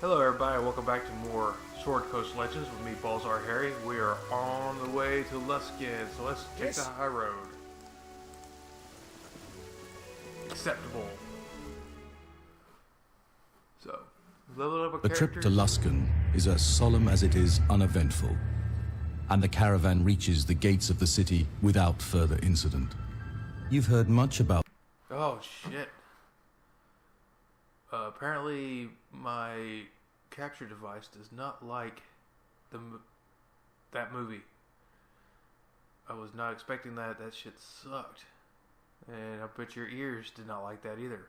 Hello everybody, welcome back to more Sword Coast Legends with me, Balzarharry. We are on the way to Luskin, so let's take the high road. Acceptable. So, level up a The trip to Luskin is as solemn as it is uneventful, and the caravan reaches the gates of the city without further incident. You've heard much about... Oh shit. Apparently my capture device does not like that movie. I was not expecting that. That shit sucked. And I bet your ears did not like that either.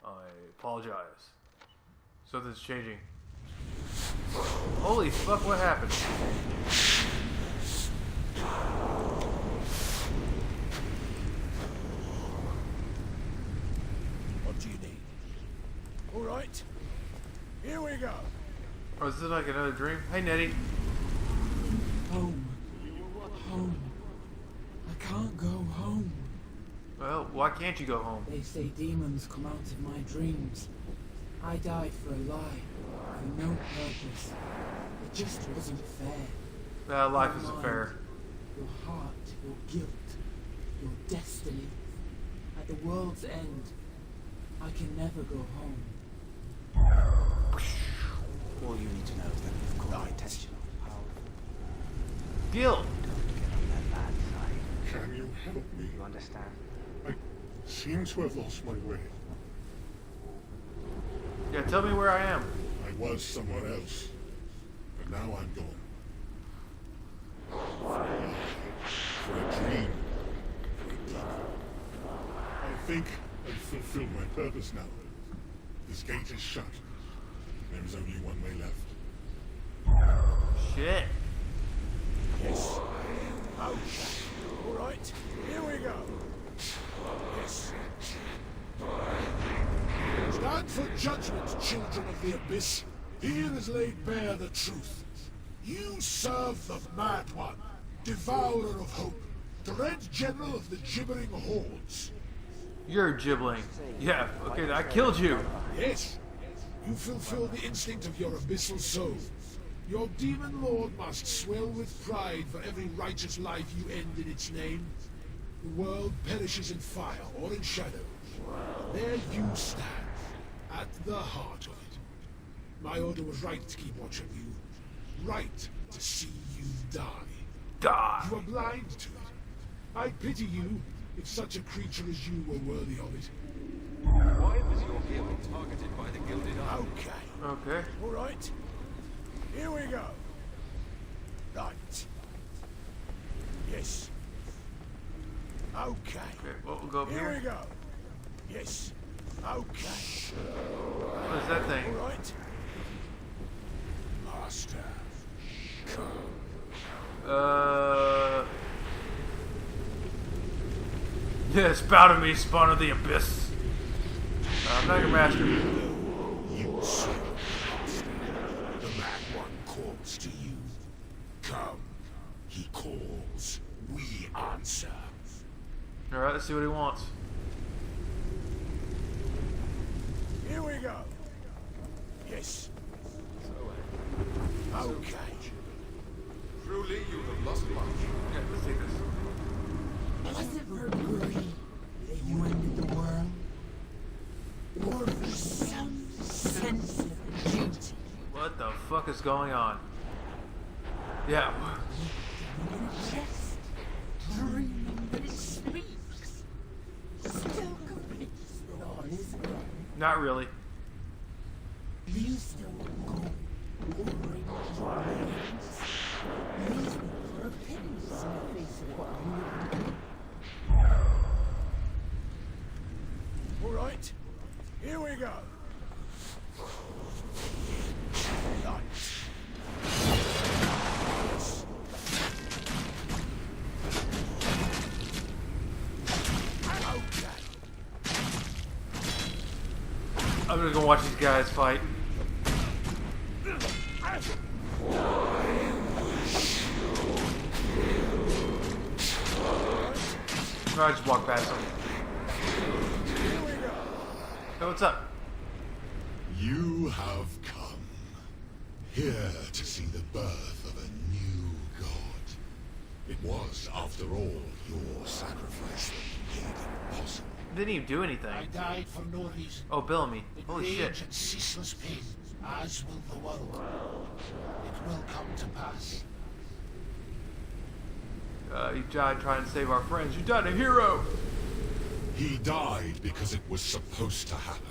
I apologize. Something's changing. Holy fuck, what happened? What do you need? Alright, here we go. Oh, is this like another dream? Hey, Nettie. Home. Home. I can't go home. Well, why can't you go home? They say demons come out of my dreams. I died for a lie, for no purpose. It just wasn't fair. Life Your isn't mind, fair. Your heart, your guilt, your destiny. At the world's end, I can never go home. All you need to know is that we've caught the attention of powerful. Guilt. Get on their bad side. Can you help me? You understand? I seem to have lost my way. Yeah, tell me where I am. I was somewhere else, but now I'm gone. For a dream. For a demon. I think I've fulfilled my purpose now. This gate is shut. There is only one way left. Shit. Yes. Ouch. Alright, here we go. Yes. Stand for judgment, children of the abyss. Here is laid bare the truth. You serve the Mad One, devourer of hope, dread general of the gibbering hordes. You're gibbling. Yeah, okay, I killed you. Yes, you fulfill the instinct of your abyssal soul. Your demon lord must swell with pride for every righteous life you end in its name. The world perishes in fire or in shadow. There you stand, at the heart of it. My order was right to keep watch of you. Right to see you die. Die. You are blind to it. I pity you, if such a creature as you were worthy of it. Why was your hero targeted by the Gilded Eye? Okay. Okay. Alright. Here we go. Right. Yes. Okay. Okay, well, we'll go up Here we here. go. Yes. Okay. What is that thing? Alright. Master. Come. Yeah, spout of me, spawn of the abyss. I'm not your master. You say, Master. The Mad One calls to you. Come. He calls. We answer. Alright, let's see what he wants. Here we go. Yes. Okay. Truly, you have lost much. Yeah, let's see this. Was it for glory that you ended the world? Or for some sense of duty? What the fuck is going on? Yeah. Just dreaming that it speaks. Still convinced that all is well. Not really. Do you still go ordering your hands? Leave me for opinions in the face of what I'm living. Alright. Here we go. Right. Yes. Okay. I'm just gonna watch these guys fight. No, I just walk past them. Hey, what's up? You You have come here to see the birth of a new god. It was, after all, your sacrifice that made it possible. Didn't even do anything. I died for no reason. Oh, Bellamy. In Holy rage shit. and ceaseless pain, as will the world. It will come to pass. You died trying to save our friends. You died a hero. He died because it was supposed to happen.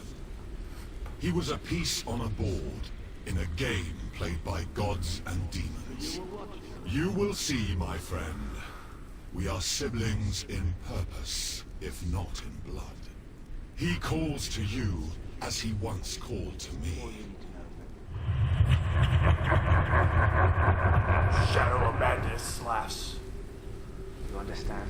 He was a piece on a board in a game played by gods and demons. You will see, my friend. We are siblings in purpose, if not in blood. He calls to you as he once called to me. Shadow of Madness slaps. You understand?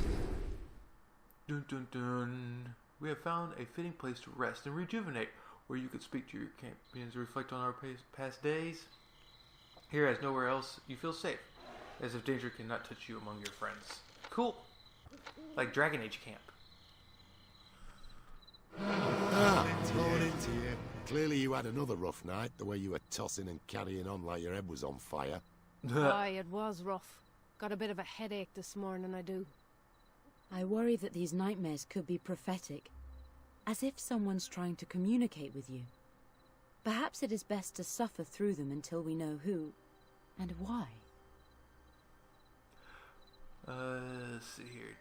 Dun dun dun. We have found a fitting place to rest and rejuvenate, where you could speak to your companions and reflect on our past days. Here, as nowhere else, you feel safe, as if danger cannot touch you among your friends. Cool. Like Dragon Age camp. Morning to you. Clearly you had another rough night, the way you were tossing and carrying on like your head was on fire. Aye, it was rough. Got a bit of a headache this morning, I do. I worry that these nightmares could be prophetic, as if someone's trying to communicate with you. Perhaps it is best to suffer through them until we know who and why. Let's see here.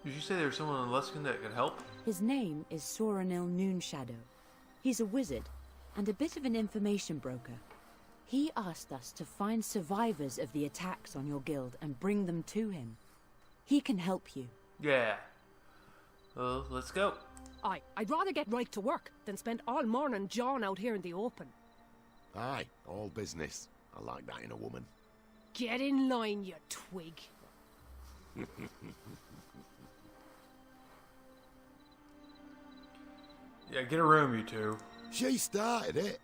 Did you say there was someone in Luskan that could help? His name is Soranil Noonshadow. He's a wizard and a bit of an information broker. He asked us to find survivors of the attacks on your guild and bring them to him. He can help you. Yeah. Well, let's go. Aye, I'd rather get right to work than spend all morning jawing out here in the open. Aye, all business. I like that in a woman. Get in line, you twig. Yeah, get a room, you two. She started it.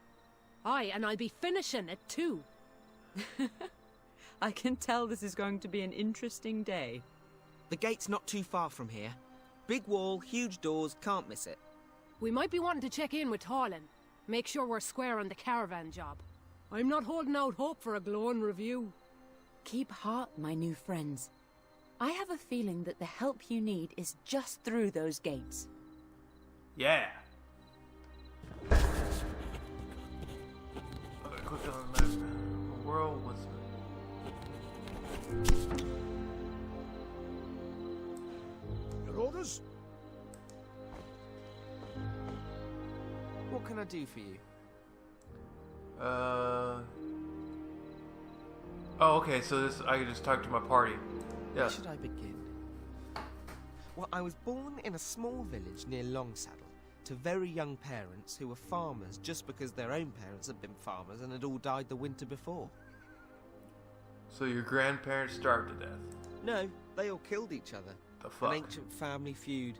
Aye, and I'll be finishing it too. I can tell this is going to be an interesting day. The gate's not too far from here. Big wall, huge doors, can't miss it. We might be wanting to check in with Toril. Make sure we're square on the caravan job. I'm not holding out hope for a glowing review. Keep heart, my new friends. I have a feeling that the help you need is just through those gates. Yeah. Okay, click on the map. The world was... Your orders? What can I do for you? Oh, okay, so this, I can just talk to my party. Yeah. Where should I begin? Well, I was born in a small village near Longsaddle to very young parents who were farmers just because their own parents had been farmers and had all died the winter before. So your grandparents starved to death. No, they all killed each other. The fuck? An ancient family feud.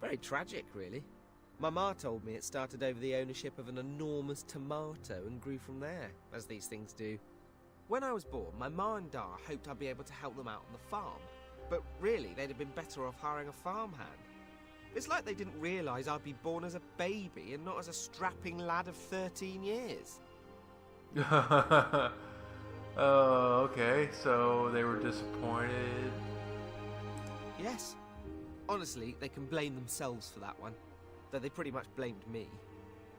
Very tragic, really. My ma told me it started over the ownership of an enormous tomato and grew from there, as these things do. When I was born, my ma and da hoped I'd be able to help them out on the farm. But really, they'd have been better off hiring a farmhand. It's like they didn't realise I'd be born as a baby and not as a strapping lad of 13 years. Oh, okay, so they were disappointed. Yes. Honestly, they can blame themselves for that one, though they pretty much blamed me.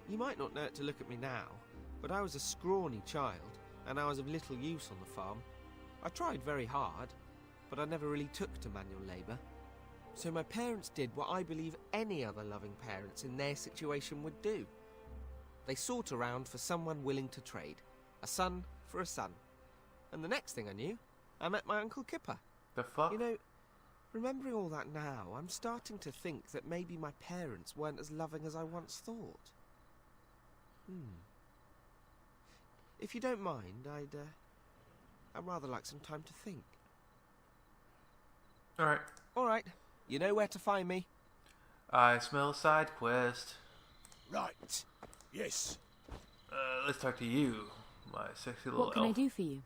You might not know it to look at me now, but I was a scrawny child, and I was of little use on the farm. I tried very hard, but I never really took to manual labour. So my parents did what I believe any other loving parents in their situation would do. They sought around for someone willing to trade. A son for a son. And the next thing I knew, I met my Uncle Kipper. The fuck? You know, remembering all that now, I'm starting to think that maybe my parents weren't as loving as I once thought. If you don't mind, I'd rather like some time to think. Alright. Alright, you know where to find me. I smell a side quest. Right. Yes. Let's talk to you, my sexy little What can I elf. do for you?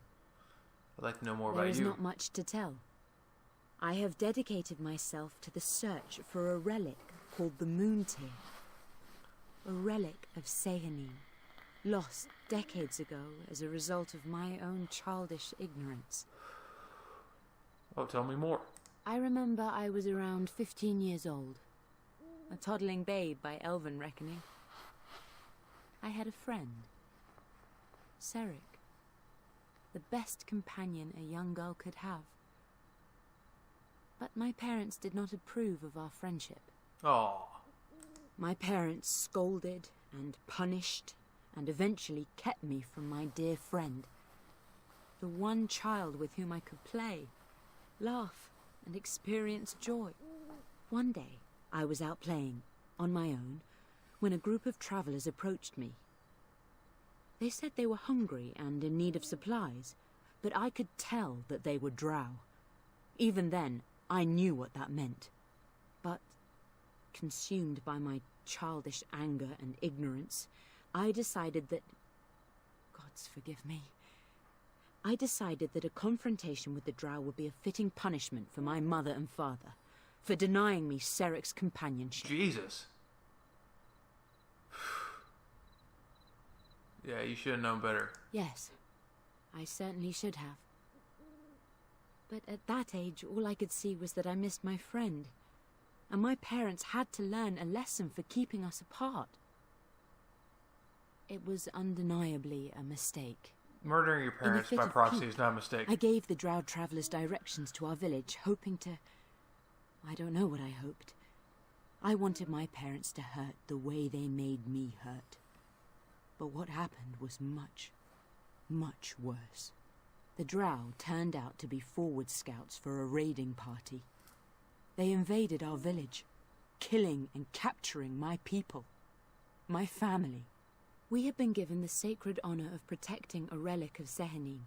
I'd like to know more There about is you. not much to tell. I have dedicated myself to the search for a relic called the Moon Tear. A relic of Sehanin. lost decades ago as a result of my own childish ignorance. Oh, tell me more. I remember I was around 15 years old, a toddling babe by elven reckoning. I had a friend, Seric, the best companion a young girl could have. But my parents did not approve of our friendship. Oh. My parents scolded and punished and eventually kept me from my dear friend, the one child with whom I could play, laugh, and experience joy. One day, I was out playing, on my own, when a group of travelers approached me. They said they were hungry and in need of supplies, but I could tell that they were drow. Even then, I knew what that meant. But, consumed by my childish anger and ignorance, I decided that... Gods forgive me. I decided that a confrontation with the drow would be a fitting punishment for my mother and father, for denying me Seric's companionship. Jesus. Yeah, you should have known better. Yes, I certainly should have. But at that age, all I could see was that I missed my friend, and my parents had to learn a lesson for keeping us apart. It was undeniably a mistake. Murdering your parents by proxy is not a mistake. I gave the drow travelers directions to our village, hoping to... I don't know what I hoped. I wanted my parents to hurt the way they made me hurt. But what happened was much, much worse. The drow turned out to be forward scouts for a raiding party. They invaded our village, killing and capturing my people, my family. We had been given the sacred honor of protecting a relic of Sehanine.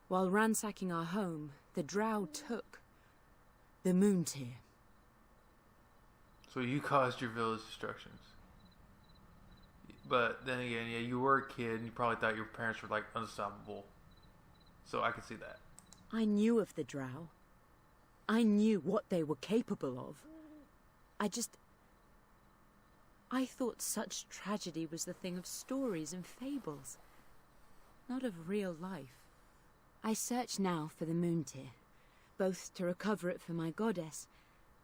While ransacking our home, the drow took the moon tear. So you caused your village destructions. But then again, yeah, you were a kid and you probably thought your parents were like unstoppable. So I can see that. I knew of the drow. I knew what they were capable of. I thought such tragedy was the thing of stories and fables, not of real life. I search now for the moon tear, both to recover it for my goddess,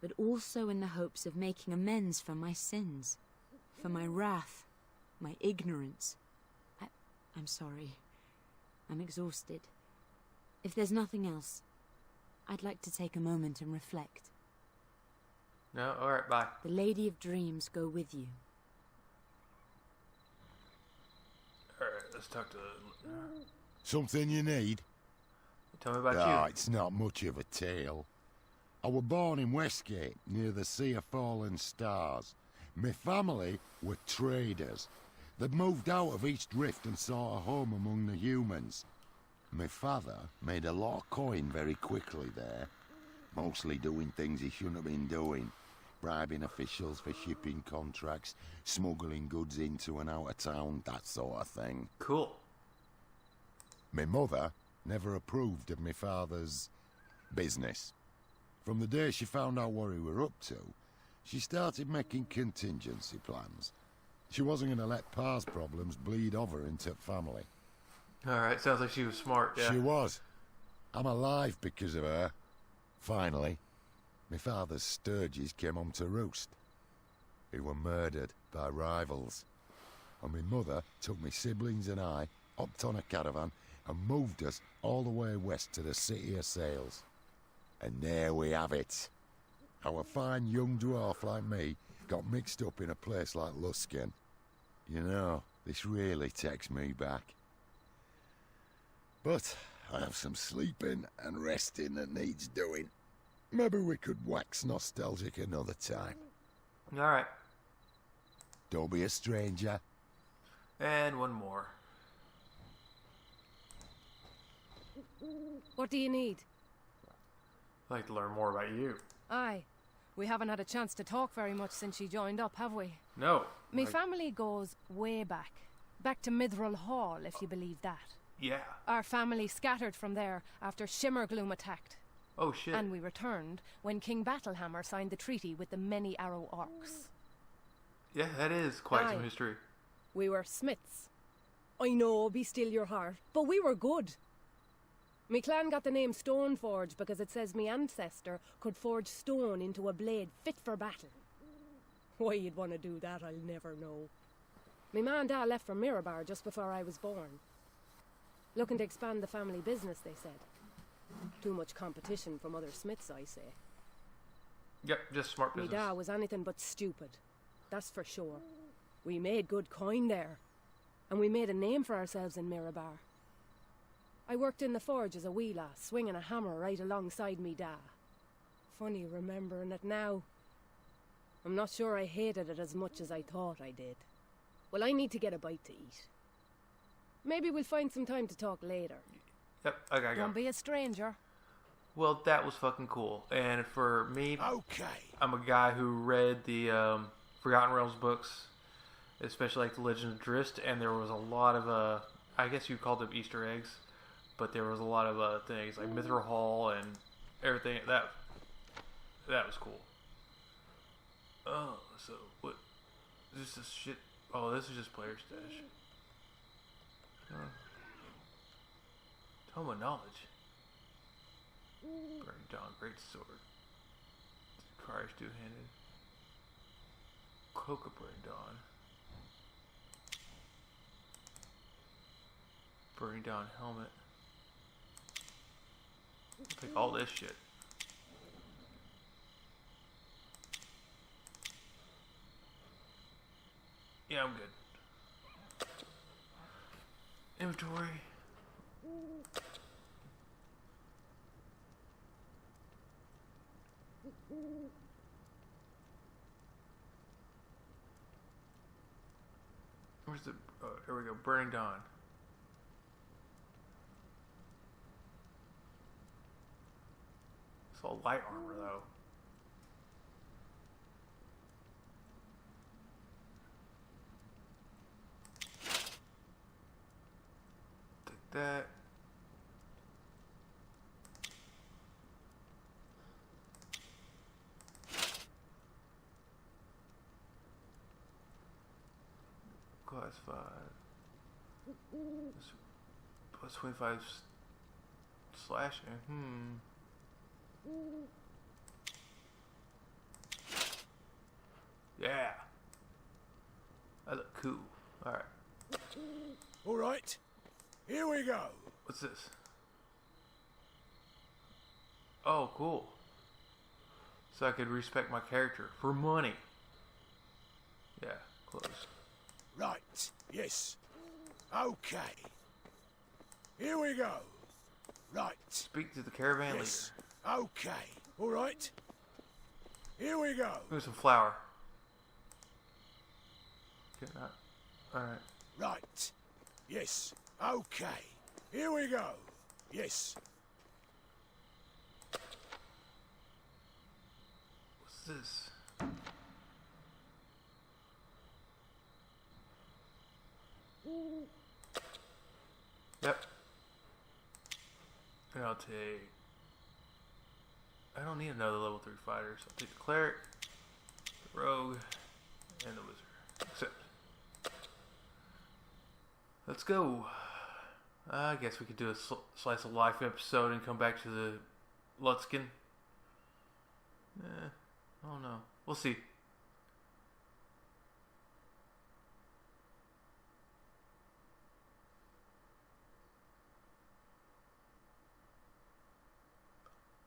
but also in the hopes of making amends for my sins, for my wrath, my ignorance. I'm sorry. I'm exhausted. If there's nothing else, I'd like to take a moment and reflect. No? Alright, bye. The Lady of Dreams go with you. Alright, let's talk to... Something you need? Tell me about you. It's not much of a tale. I was born in Westgate, near the Sea of Fallen Stars. My family were traders. They'd moved out of East Rift and sought a home among the humans. My father made a lot of coin very quickly there, mostly doing things he shouldn't have been doing, bribing officials for shipping contracts, smuggling goods into and out of town, that sort of thing. Cool. My mother never approved of my father's business. From the day she found out what we were up to, she started making contingency plans. She wasn't going to let Pa's problems bleed over into family. Alright, sounds like she was smart, yeah. She was. I'm alive because of her. Finally, my father's sturges came home to roost. They were murdered by rivals. And my mother took my siblings and I, hopped on a caravan, and moved us all the way west to the City of Sails. And there we have it. How a fine young dwarf like me got mixed up in a place like Luskan. You know, this really takes me back. But I have some sleeping and resting that needs doing. Maybe we could wax nostalgic another time. Alright. Don't be a stranger. And one more. What do you need? I'd like to learn more about you. Aye. We haven't had a chance to talk very much since she joined up, have we? No. Me family goes way back. Back to Mithril Hall, if you believe that. Yeah. Our family scattered from there after Shimmergloom attacked. Oh, shit. And we returned when King Battlehammer signed the treaty with the Many Arrow Orcs. Yeah, that is quite some history. We were smiths. I know, be still your heart, but we were good. Me clan got the name Stoneforge because it says me ancestor could forge stone into a blade fit for battle. Why you'd want to do that, I'll never know. Me ma and dad left for Mirabar just before I was born. Looking to expand the family business, they said. Too much competition from other smiths, I say. Yep, just smart business. Me dad was anything but stupid. That's for sure. We made good coin there. And we made a name for ourselves in Mirabar. I worked in the forge as a wee lass, swinging a hammer right alongside me da. Funny remembering it now. I'm not sure I hated it as much as I thought I did. Well, I need to get a bite to eat. Maybe we'll find some time to talk later. Yep, I gotta go. Don't be a stranger. Well, that was fucking cool. And for me, Okay. I'm a guy who read the Forgotten Realms books, especially like the Legend of Drist, and there was a lot of, I guess you called them Easter eggs, but there was a lot of things like Mithril Hall and everything. That was cool. Oh, so what? This is shit. Oh, this is just player stash. Tome of Knowledge. Burning Dawn, Great Sword. Requires two-handed. Cloak of Burning Dawn. Burning Dawn helmet. I'll take all this shit. Yeah, I'm good. Inventory. Where's the... Oh, here we go. Burning Dawn. It's all light armor, though. Take that. Class 5. Plus 25 slashing. Yeah. That look cool. Alright. Alright. Here we go. What's this? Oh, cool. So I could respect my character for money. Yeah, close. Right. Yes. Okay. Here we go. Right. Speak to the caravan Yes. Okay. Alright. Here we go. leader. Ooh, some flour. Okay, not. Alright. Right. Yes. Okay. Here we go. Yes. What's this? Yep. And I'll take... I don't need another level 3 fighter, so I'll take the cleric, the rogue, and the wizard. Except... Let's go. I guess we could do a slice of life episode and come back to the Lutskin. I don't know. We'll see.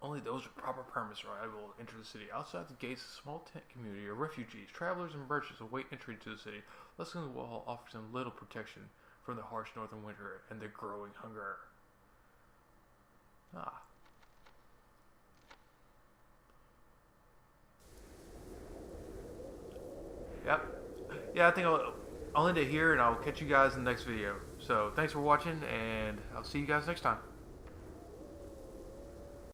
Only those with proper permits are able to enter the city. Outside the gates, a small tent community of refugees, travelers, and merchants await entry to the city. Luskin's wall offers them little protection from the harsh northern winter and the growing hunger. Ah. Yep. Yeah, I think I'll end it here, and I'll catch you guys in the next video. So, thanks for watching, and I'll see you guys next time.